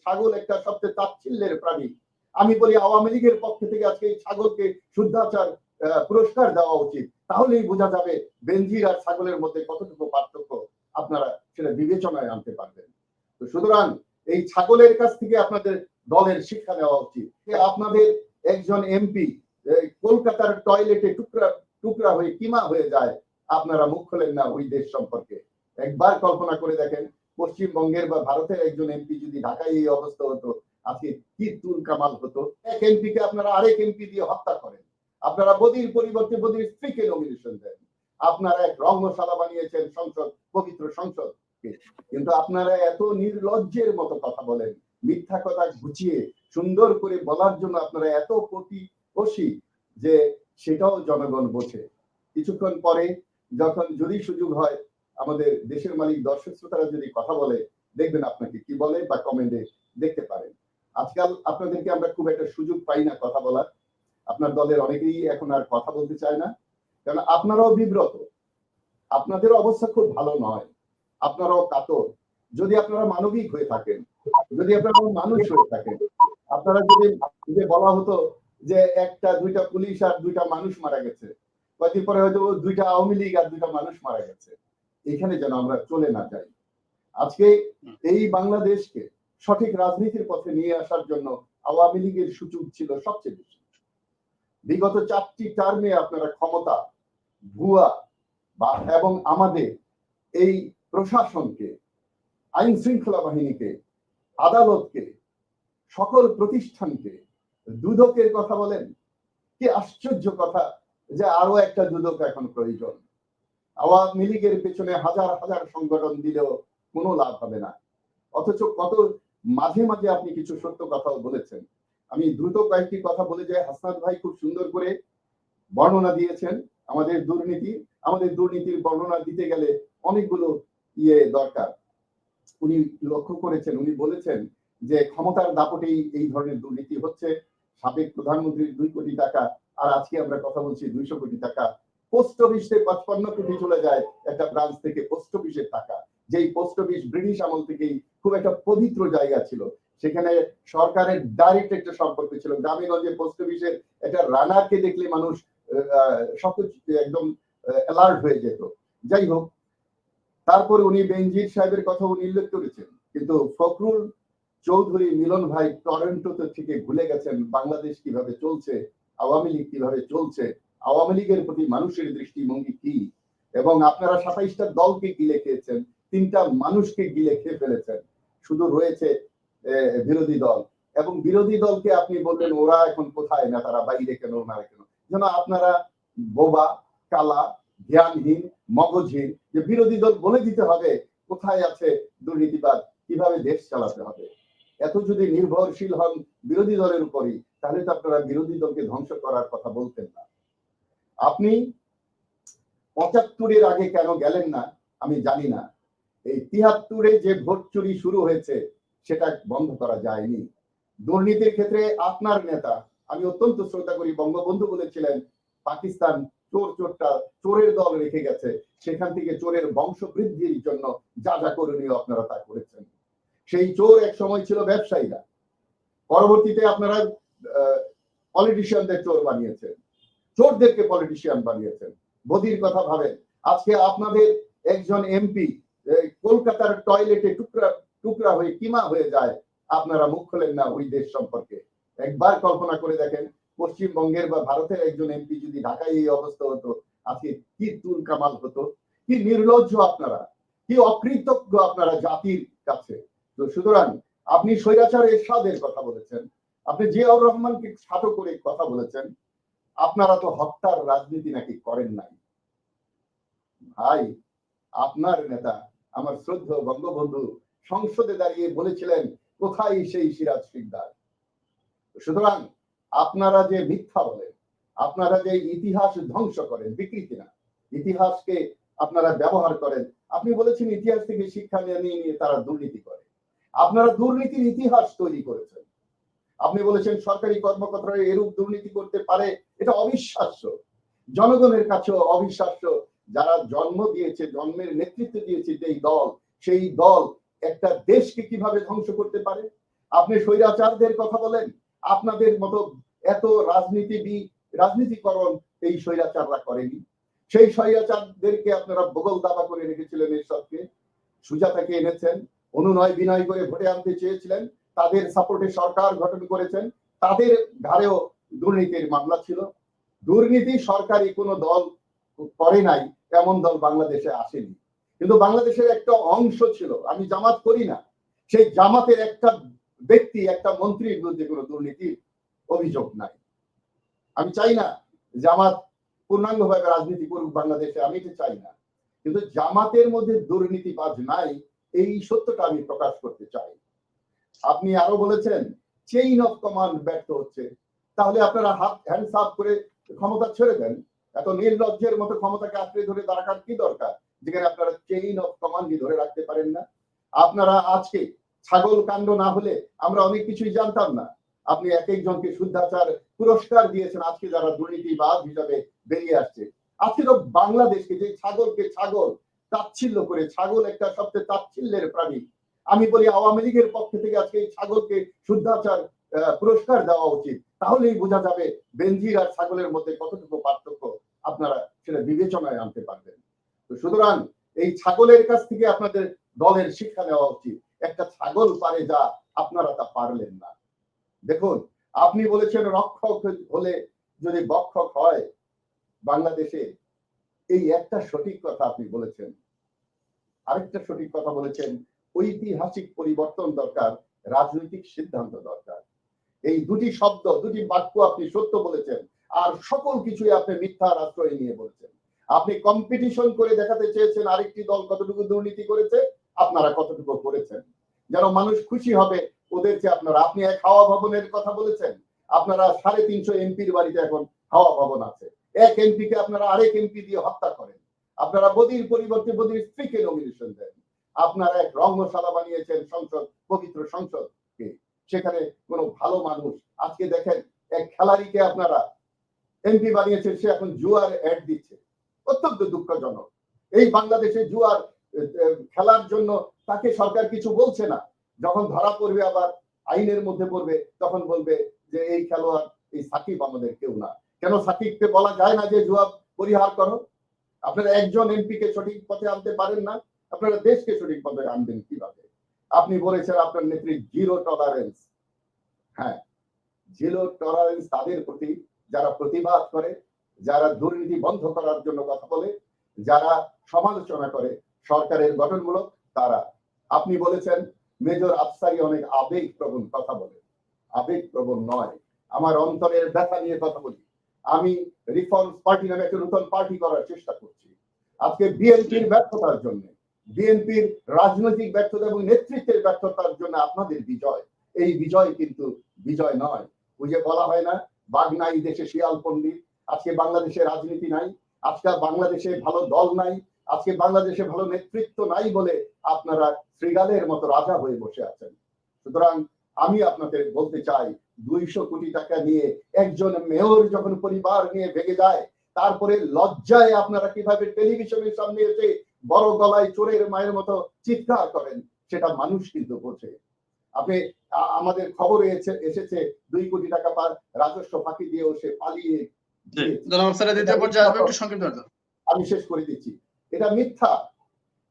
ছাগল একটা সবচেয়ে তাচ্ছিল্যের প্রাণী। আমি বলি আওয়ামী লীগের পক্ষ থেকে আজকে এই ছাগলকে শুদ্ধাচার পুরস্কার দেওয়া উচিত, তাহলেই বোঝা যাবে বেনজির আর ছাগলের মধ্যে কতটুকু পার্থক্য আপনারা সেটা বিবেচনায় আনতে পারবেন। তো সুতরাং এই ছাগলের কাছ থেকে আপনাদের দলের শিক্ষা নেওয়া উচিত। আপনাদের একজন এমপি কলকাতার টয়লেটে টুকরা টুকরা হয়ে কিমা হয়ে যায়, আপনারা মুখ খোলেন না ওই দেশ সম্পর্কে। একবার কল্পনা করে দেখেন, পশ্চিমবঙ্গের বা ভারতের একজন এমপি যদি ঢাকায় এই অবস্থা হতো, আজকে কি তুল কামাল হতো। এক এমপিকে আপনারা আরেক এমপি দিয়ে হত্যা করেন, আপনারা বদির পরিবর্তে বদির স্ত্রীকে নমিনেশন দেন, আপনারা এক রঙ্গশালা বানিয়েছেন সংসদ, পবিত্র সংসদকে। কিন্তু আপনারা এত নির্লজ্জের মতো কথা বলেন, মিথ্যা কথা গুছিয়ে সুন্দর করে বলার জন্য আপনারা এত প্রতিপোষী যে সেটাও জনগণ বোঝে। কিছুক্ষণ পরে যখন যদি সুযোগ হয়, আমাদের দেশের মালিক দর্শক শ্রোতারা যদি কথা বলে, দেখবেন আপনাকে কি বলে বা কমেন্টে দেখতে পারেন। আজকাল আপনাদেরকে আমরা খুব একটা সুযোগ পাই না কথা বলার। আপনার দলের অনেকেই এখন আর কথা বলতে চায় না, কারণ আপনারাও বিব্রত, আপনাদের অবস্থা খুব ভালো নয়, আপনারাও কাতর। যদি আপনারা মানবিক হয়ে থাকেন, যদি আপনারা মানুষ হয়ে থাকেন, আপনারা যদি বলা হতো যে একটা দুইটা পুলিশ আর দুইটা মানুষ মারা গেছে, কয়েকদিন পরে হয়তো দুইটা আওয়ামী লীগ আর দুইটা মানুষ মারা গেছে, এখানে যেন আমরা চলে না যাই। আজকে এই বাংলাদেশকে সঠিক রাজনীতির পথে নিয়ে আসার জন্য আওয়ামী লীগের সুযোগ ছিল সবচেয়ে বেশি। বিগত 4টি টার্মে আপনারা ক্ষমতা ভুয়া এবং আমাদের এই প্রশাসনকে, আইন শৃঙ্খলা বাহিনীকে, আদালতকে, সকল প্রতিষ্ঠানকে দুদকের কথা বলেন। কি আশ্চর্য কথা যে আরো একটা দুদক এখন প্রয়োজন। আওয়ামী লীগের পেছনে হাজার হাজার সংগঠন দিলেও কোনো লাভ হবে না। অথচ কত মাঝে মাঝে আপনি কিছু সত্য কথাও বলেছেন। আমি দ্রুত কয়েকটি কথা বলে যাই। হাসনাত ভাই খুব সুন্দর করে বর্ণনা দিয়েছেন আমাদের দুর্নীতির বর্ণনা দিতে গেলে অনেকগুলো দরকার। উনি লক্ষ্য করেছেন, উনি বলেছেন যে ক্ষমতার দাপটেই এই ধরনের দুর্নীতি হচ্ছে। সাবেক প্রধানমন্ত্রীর 2 কোটি টাকা, আর আজকে আমরা কথা বলছি 200 কোটি টাকা। পোস্ট অফিসে 55 কোটি চলে যায় একটা ব্রাঞ্চ থেকে, পোস্ট অফিসের টাকা, যেই পোস্ট অফিস ব্রিটিশ আমল থেকেই খুব একটা পবিত্র জায়গা ছিল। সেখানে সরকারের ডাইরেক্ট একটা সম্পর্ক ছিল। গ্রামেগঞ্জে পোস্ট অফিসের একটা রানারকে দেখলে মানুষ সবকিছু একদম অ্যালার্ট হয়ে যেত। যাই হোক, তারপরে উনি বেনজির সাহেবের কথা উল্লেখ করেছেন, কিন্তু ফখরুল চৌধুরী মিলন ভাই টরন্টো থেকে ভুলে গেছেন বাংলাদেশ কিভাবে চলছে, আওয়ামী লীগ কিভাবে চলছে, আওয়ামী লীগের প্রতি মানুষের দৃষ্টিভঙ্গি কি। এবং আপনারা 27টা দলকে গিলে খেয়েছেন, 3টা মানুষকে গিলে খেয়ে ফেলেছেন, শুধু রয়েছে বিরোধী দল। এবং বিরোধী দলকে আপনি বললেন ওরা এখন কোথায়, না তারা বাইরে কেন, ওনারা কেন, যেন আপনারা বোবা, কালা, জ্ঞানহীন, মগজহীন, যে বিরোধী দল বলে দিতে হবে কোথায় আছে দুর্নীতিবাদ, কিভাবে দেশ চালাতে হবে। এত যদি নির্ভরশীল হন বিরোধী দলের উপরই, তাহলে তো আপনারা বিরোধী দলকে ধ্বংস করার কথা বলতেন না। আপনি 75-এর আগে কেন গেলেন না আমি জানি না। এই 73-এ যে ভোট চুরি শুরু হয়েছে সেটা বন্ধ করা যায়নি। দুর্নীতির ক্ষেত্রে আপনার নেতা, আমি অত্যন্ত শ্রদ্ধা করি, বঙ্গবন্ধু বলেছিলেন পাকিস্তান চোরের দল রেখে গেছে, সেখান থেকে চোরের বংশ বৃদ্ধির জন্য যা যা করণীয় আপনারা তা করেছেন। সেই চোর এক সময় ছিল ব্যবসায়ীরা, পরবর্তীতে আপনারা পলিটিশিয়ানদের চোর বানিয়েছেন, চোরদেরকে পলিটিশিয়ান বানিয়েছেন। বদির কথা ভাবেন, আজকে আপনাদের একজন এমপি কলকাতার টয়লেটে টুকরা টুকরা হয়ে কিমা হয়ে যায়, আপনারা মুখ খোলেন না ওই দেশ সম্পর্কে। একবার কল্পনা করে দেখেন, পশ্চিমবঙ্গের বা ভারতের একজন এমপি যদি ঢাকায় এই অবস্থা হতো, আজকে কি তুল কামাল হতো। কি নির্লজ্জ আপনারা, কি অকৃতজ্ঞ আপনারা জাতির কাছে। তো সুতরাং আপনি স্বৈরাচার এরশাদের কথা বলেছেন, আপনি জিয়াউর রহমানকে ছাটো করে কথা বলেছেন, আপনারা তো হত্যার রাজনীতি নাকি করেন নাই। ভাই, আপনার নেতা আমার শ্রদ্ধেয় বঙ্গবন্ধু সংসদে দাঁড়িয়ে বলেছিলেন কোথায় সেই সিরাজ শিকদার। সুতরাং আপনারা যে মিথ্যা বলেন, আপনারা যে ইতিহাস ধ্বংস করেন, বিকৃতি না, ইতিহাসকে আপনারা ব্যবহার করেন। আপনি বলেছেন ইতিহাস থেকে শিক্ষা নিয়ে তারা দুর্নীতি করে। আপনারা দুর্নীতির ইতিহাস তৈরি করেছেন। আপনি বলেছেন সরকারি কর্মকর্তারা এরূপ দুর্নীতি করতে পারে, এটা অবিশ্বাস্য, জনগণের কাছেও অবিশ্বাস্য। যারা জন্ম দিয়েছে, জন্মের নেতৃত্ব দিয়েছে যেই দল, সেই দল একটা দেশকে কিভাবে ধ্বংস করতে পারে। আপনি স্বৈরাচারদের কথা বলেন, আপনাদের মতো এত রাজনীতিকরণ এই স্বৈরাচাররা করেনি। সেই স্বৈরাচারদেরকে আপনারা বগল দাবা করে রেখেছিলেন, এরশাদকে সুজাতাকে এনেছেন, অনুনয় বিনয় করে ভোটে আনতে চেয়েছিলেন, তাদের সাপোর্টে সরকার গঠন করেছেন, তাদের ঘাড়েও দুর্নীতির মামলা ছিল। দুর্নীতি সরকারি কোনো দল করে নাই এমন দল বাংলাদেশে আসেনি, কিন্তু বাংলাদেশের একটা অংশ ছিল, আমি জামাত করি না, সেই জামাতের একটা ব্যক্তি, একটা মন্ত্রীর বিরুদ্ধে কোনো দুর্নীতির অভিযোগ নাই। আমি চাই না জামাত পূর্ণাঙ্গভাবে রাজনীতি করুক বাংলাদেশে, আমি তো চাই না, কিন্তু জামাতের মধ্যে দুর্নীতিবাজ নাই, এই সত্যটা আমি প্রকাশ করতে চাই। আপনি আরো বলেছেন চেইন অফ কমান্ড ব্যর্থ হচ্ছে, তাহলে আপনারা হ্যান্ডস আপ করে ক্ষমতা ছেড়ে দেন। এত নির্লজ্জের মতো ক্ষমতাকে আঁকড়ে ধরে রাখার কি দরকার, যেখানে আপনারা চেইন অফ কমান্ডই ধরে রাখতে পারেন না। আপনারা আজকে ছাগল কাণ্ড না হলে আমরা অনেক কিছুই জানতাম না। আপনি এক একজনকে শুদ্ধাচার পুরস্কার দিয়েছেন, আজকে যারা দুর্নীতিবাদ হিসাবে বেরিয়ে আসছে। আজকে তো বাংলাদেশকে, যে ছাগলকে ছাগল তাচ্ছিল্য করে, ছাগল একটা সবচেয়ে তাচ্ছিল্যের প্রাণী, আমি বলি আওয়ামী লীগের পক্ষ থেকে আজকে এই ছাগলকে শুদ্ধাচার পুরস্কার দেওয়া উচিত। তাহলেই বোঝা যাবে বেনজির আর ছাগলের মধ্যে কতটুকু পার্থক্য, আপনারা সেটা বিবেচনায় আনতে পারবেন। তো সুতরাং এই ছাগলের কাছ থেকে আপনাদের দলের শিক্ষা নেওয়া উচিত। একটা ছাগল পারে যা আপনারা তা পারলেন না। দেখুন, আপনি বলেছেন রক্ষক হলে যদি বক্ষক হয় বাংলাদেশে, এই একটা সঠিক কথা আপনি বলেছেন। আরেকটা সঠিক কথা বলেছেন, ঐতিহাসিক পরিবর্তন দরকার, রাজনৈতিক সিদ্ধান্ত দরকার। এই দুটি শব্দ, দুটি বাক্য আপনি সত্য বলেছেন, আর সকল কিছুই আপনি মিথ্যার আশ্রয় নিয়ে বলেছেন। আপনি কম্পিটিশন করে দেখাতে চেয়েছেন আরেকটি দল কতটুকু দুর্নীতি করেছে, আপনারা কতটুকু করেছেন, যেন মানুষ খুশি হবে ওদের চেয়ে আপনারা। আপনি এক হাওয়া ভবনের কথা বলেছেন, আপনারা 350 এমপির বাড়িতে এখন হাওয়া ভবন আছে, এক এমপিকে আপনারা আরেক এমপি দিয়ে হত্যা করেন, আপনারা বদির পরিবর্তে বদির স্ত্রীকে নমিনেশন দেন, আপনারা এক রঙ্গশালা বানিয়েছেন সংসদ, পবিত্র সংসদকে, সেখানে কোনো ভালো মানুষ, আজকে দেখেন এক খেলাড়িকে আপনারা এমপি বানিয়েছেন, সে এখন জুয়ার অ্যাড দিচ্ছে, অত্যন্ত দুঃখজনক। এই বাংলাদেশে জুয়ার খেলার জন্য তাকে সরকার কিছু বলছে না, যখন ধরা পড়বে আবার আইনের মধ্যে পড়বে, তখন বলবে যে এই খেলোয়াড়, এই সাকিব আমাদের কেউ না। কেন সাকিবকে বলা যায় না যে জুয়া পরিহার করো? আপনারা একজন এমপিকে সঠিক পথে আনতে পারেন না, আপনারা দেশকে সঠিক পথে আনবেন কিভাবে? আপনি বলেছেন আপনার নেত্রী জিরো টলারেন্স। হ্যাঁ, জিরো টলারেন্স তাদের প্রতি যারা প্রতিবাদ করে, যারা দুর্নীতি বন্ধ করার জন্য কথা বলে, যারা সমালোচনা করে সরকারের গঠনমূলক, তারা। আপনি বলেছেন মেজর আফসারি অনেক আবেগপ্রবণ কথা বলে, আবেগপ্রবণ নয়, আমার অন্তরের ব্যথা নিয়ে কথা বলি। আমি রিফর্মস পার্টি নামে একটা নতুন পার্টি করার চেষ্টা করছি। আজকে বিএনপির ব্যর্থতার জন্য, বিএনপির রাজনৈতিক ব্যর্থতা এবং নেতৃত্বের ব্যর্থতার জন্য আপনাদের বিজয়, এই বিজয় কিন্তু বিজয় নয়। ওই যে বলা হয় না, বাঘ নাই দেশে শিয়াল পণ্ডিত। আজকে বাংলাদেশে রাজনীতি নাই, আজকে বাংলাদেশে ভালো দল নাই, আজকে বাংলাদেশে ভালো নেতৃত্ব নাই বলে আপনারা শ্রীগালের মতো রাজা হয়ে বসে আছেন। সুতরাং আমি আপনাদের বলতে চাই, 200 কোটি টাকা নিয়ে একজন মেয়র যখন পরিবার নিয়ে ভেগে যায়, তারপরে লজ্জায় আপনারা কিভাবে টেলিভিশনের সামনে এসে বড় গলায় চোরের মায়ের মতো চিৎকার করেন, সেটা মানুষ কিন্তু বোঝে। আপনি আমাদের খবরে এসেছে 2 কোটি টাকা পার রাজস্ব ফাঁকি দিয়েও সে পালিয়ে। আমি শেষ করে দিচ্ছি, এটা মিথ্যা।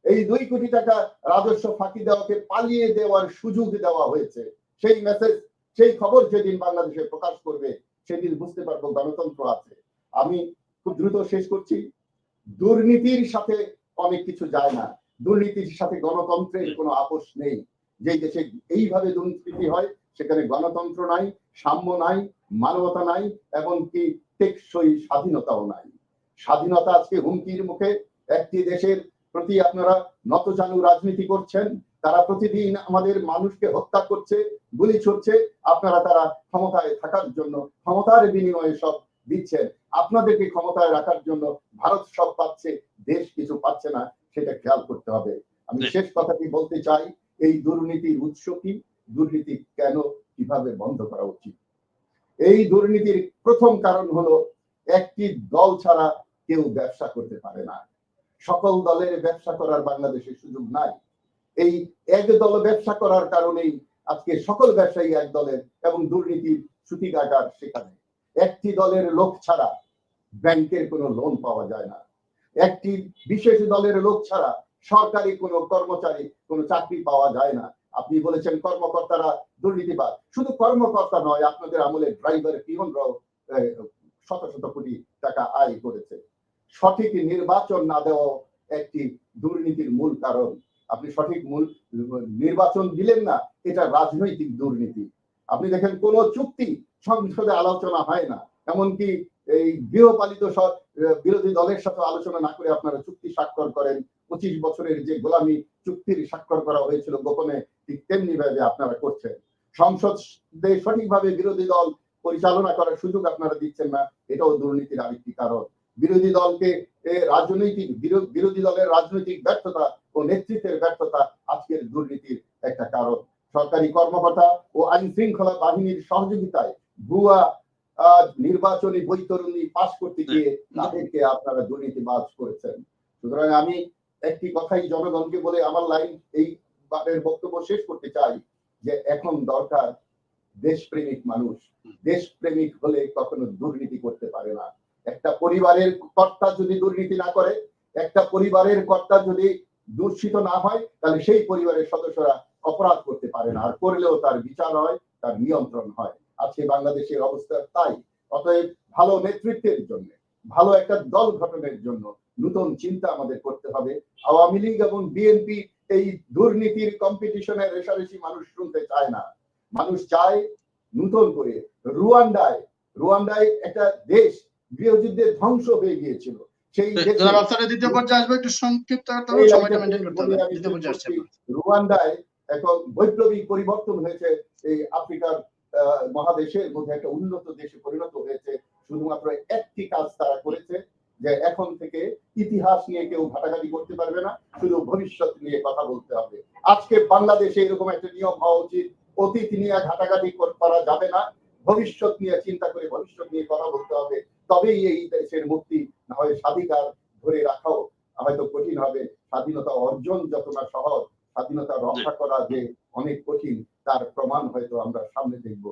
এই 2 কোটি টাকা রাজস্ব ফাঁকি দেওয়াকে পালিয়ে দেওয়ার সুযোগ দেওয়া হয়েছে। সেই মেসেজ, সেই খবর যেদিন বাংলাদেশে প্রকাশ করবে, সেদিন বুঝতে পারবো গণতন্ত্র আছে। আমি খুব দ্রুত শেষ করছি। দুর্নীতির সাথে অনেক কিছু যায় না, দুর্নীতির সাথে গণতন্ত্রের কোনো আপোষ নেই। যে দেশে এইভাবে দুর্নীতি হয়, সেখানে গণতন্ত্র নাই, সাম্য নাই, মানবতা নাই, এমনকি টেকসই স্বাধীনতাও নাই। স্বাধীনতা আজকে হুমকির মুখে। একটি দেশের প্রতি আপনারা নতজানু রাজনীতি করছেন, তারা প্রতিদিন আমাদের মানুষকে হত্যা করছে, গুলি ছুড়ছে, আপনারা তারা ক্ষমতায় থাকার জন্য ক্ষমতার বিনিময়ে সব দিচ্ছেন। আপনাদেরকে ক্ষমতায় রাখার জন্য ভারত সব পাচ্ছে, দেশ কিছু পাচ্ছে না, সেটা খেয়াল করতে হবে। আমি শেষ কথাটি বলতে চাই, এই দুর্নীতির উৎস কি, দুর্নীতি কেন, কিভাবে বন্ধ করা উচিত? এই দুর্নীতির প্রথম কারণ হলো, একটি দল ছাড়া কেউ ব্যবসা করতে পারে না। সকল দলের ব্যবসা করার বাংলাদেশে সুযোগ নাই। এই এক দল ব্যবসা করার কারণেই আজকে সকল ব্যবসায়ী এক দলের এবং দুর্নীতির সূতিকাগার সেখানে। একটি দলের লোক ছাড়া ব্যাংকের কোনো লোন পাওয়া যায় না, একটি বিশেষ দলের লোক ছাড়া সরকারি কোনো কর্মচারী কোনো চাকরি পাওয়া যায় না। আপনি বলেছেন কর্মকর্তারা দুর্নীতিবাদ, শুধু কর্মকর্তা নয়, আপনাদের আমলে ড্রাইভার পিয়নরাও শত শত কোটি টাকা আয় করেছে। সঠিক নির্বাচন না দেওয়া একটি দুর্নীতির মূল কারণ। আপনি সঠিক মূল নির্বাচন দিলেন না, এটা রাজনৈতিক দুর্নীতি। আপনি দেখেন কোন চুক্তি সংসদে আলোচনা হয় না, এমনকি এই গৃহপালিত বিরোধী দলের সাথে আলোচনা না করে আপনারা চুক্তি স্বাক্ষর করেন। 25 বছরের যে গোলামি চুক্তির স্বাক্ষর করা হয়েছিল গোপনে, ঠিক তেমনি ভাবে আপনারা করছেন। সংসদে সঠিকভাবে বিরোধী দল পরিচালনা করার সুযোগ আপনারা দিচ্ছেন না, এটাও দুর্নীতির আরেকটি কারণ। বিরোধী দলকে বিরোধী দলের রাজনৈতিক ব্যর্থতা ও নেতৃত্বের ব্যর্থতা আজকের দুর্নীতির একটা কারণ। সরকারি কর্মকর্তা ও আইন শৃঙ্খলা বাহিনীর সহযোগিতায় ভুয়া নির্বাচনী বৈতরণী পাশ করতে গিয়ে তাদেরকে আপনারা দুর্নীতিবাজ করেছেন। সুতরাং আমি একটি কথাই জনগণকে বলে আমার লাইন এই বারের বক্তব্য শেষ করতে চাই, যে এখন দরকার দেশপ্রেমিক মানুষ। দেশপ্রেমিক হলে কখনো দুর্নীতি করতে পারে না। একটা পরিবারের কর্তা যদি দুর্নীতি না করে, একটা পরিবারের কর্তা যদি দূষিত না হয়, তাহলে সেই পরিবারের সদস্যরা অপরাধ করতে পারে না, আর করলেও তার বিচার হয়, তার নিয়ন্ত্রণ হয়। আজকে বাংলাদেশের অবস্থা তাই। অতএব ভালো নেতৃত্বের জন্য, ভালো একটা দল গঠনের জন্য নতুন চিন্তা আমাদের করতে হবে। আওয়ামী লীগ এবং বিএনপি এই দুর্নীতির কম্পিটিশনের রেশারেশি মানুষ শুনতে চায় না। মানুষ চায় নতুন করে রুয়ান্ডায় একটা দেশ গৃহযুদ্ধে ধ্বংস হয়ে গিয়েছিল, সেই দ্বিতীয় পর্যায়ে আসবে, একটু সংক্ষিপ্ত সময়টা মেইনটেইন করতে হবে। দ্বিতীয় পর্যায়ে আসছে রুয়ান্ডায় এখন বৈপ্লবিক পরিবর্তন হয়েছে, এই আফ্রিকার মহাদেশের মধ্যে একটা উন্নত দেশে পরিণত হয়েছে। শুধুমাত্র একটি কাজ তারা করেছে, যে এখন থেকে ইতিহাস নিয়ে কেউ ঘাটাঘাটি করতে পারবে না, শুধু ভবিষ্যৎ নিয়ে কথা বলতে হবে। আজকে বাংলাদেশে এরকম একটা নিয়ম হওয়া উচিত, অতীত নিয়ে ঘাটাঘাটি করা যাবে না, ভবিষ্যৎ নিয়ে চিন্তা করে ভবিষ্যৎ নিয়ে কথা বলতে হবে। তবেই এই দেশের মুক্তি, না হয় স্বাধিকার ধরে রাখাও হয়তো কঠিন হবে। স্বাধীনতা অর্জন যত না সহজ, স্বাধীনতা রক্ষা করা যে অনেক কঠিন, তার প্রমাণ হয়তো আমরা সামনে দেখবো।